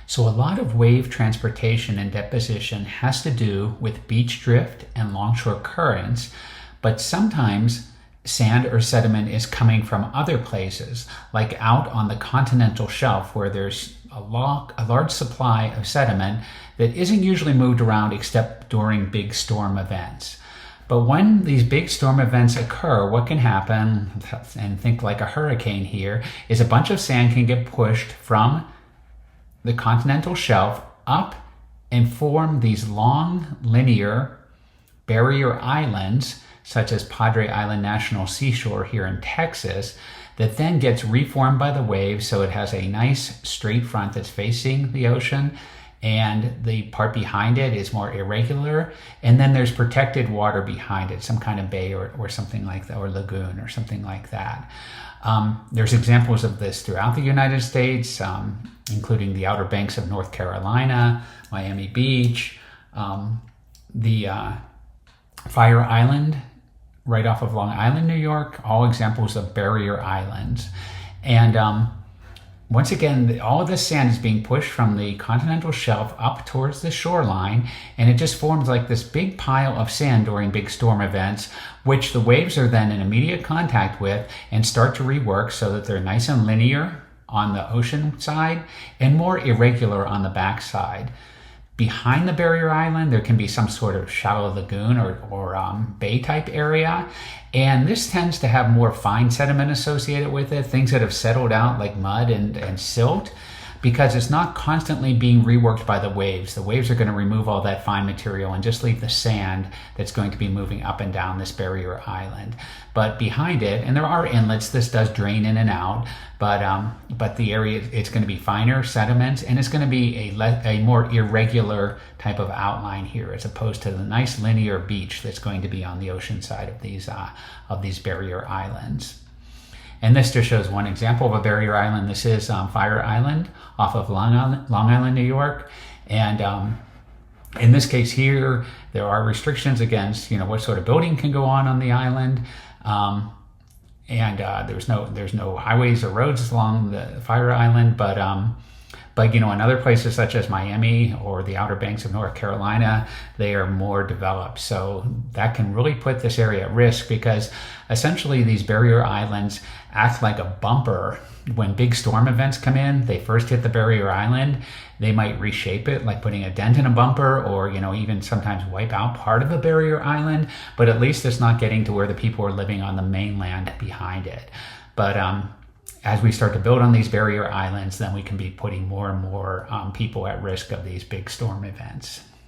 So a lot of wave transportation and deposition has to do with beach drift and longshore currents, but sometimes sand or sediment is coming from other places, like out on the continental shelf where there's a large supply of sediment that isn't usually moved around except during big storm events. But when these big storm events occur, what can happen, and think like a hurricane here, is a bunch of sand can get pushed from the continental shelf up and form these long linear barrier islands, such as Padre Island National Seashore here in Texas, that then gets reformed by the waves, so it has a nice straight front that's facing the ocean, and the part behind it is more irregular, and then there's protected water behind it, some kind of bay or something like that, or lagoon or something like that. There's examples of this throughout the United States, including the Outer Banks of North Carolina, Miami Beach, the Fire Island right off of Long Island, New York, all examples of barrier islands. And once again, all of this sand is being pushed from the continental shelf up towards the shoreline, and it just forms like this big pile of sand during big storm events, which the waves are then in immediate contact with and start to rework so that they're nice and linear on the ocean side and more irregular on the back side. Behind the barrier island, there can be some sort of shallow lagoon or bay type area. And this tends to have more fine sediment associated with it, things that have settled out like mud and silt, because it's not constantly being reworked by the waves. The waves are going to remove all that fine material and just leave the sand that's going to be moving up and down this barrier island. But behind it, and there are inlets, this does drain in and out, but the area, it's going to be finer sediments, and it's going to be a more irregular type of outline here, as opposed to the nice linear beach that's going to be on the ocean side of these barrier islands. And this just shows one example of a barrier island. This is Fire Island off of Long Island, New York. And in this case here, there are restrictions against, what sort of building can go on the island. There's no highways or roads along the Fire Island, but in other places such as Miami or the Outer Banks of North Carolina, they are more developed. So that can really put this area at risk, because essentially these barrier islands act like a bumper. When big storm events come in, they first hit the barrier island. They might reshape it, like putting a dent in a bumper, or even sometimes wipe out part of the barrier island, but at least it's not getting to where the people are living on the mainland behind it. But as we start to build on these barrier islands, then we can be putting more and more people at risk of these big storm events.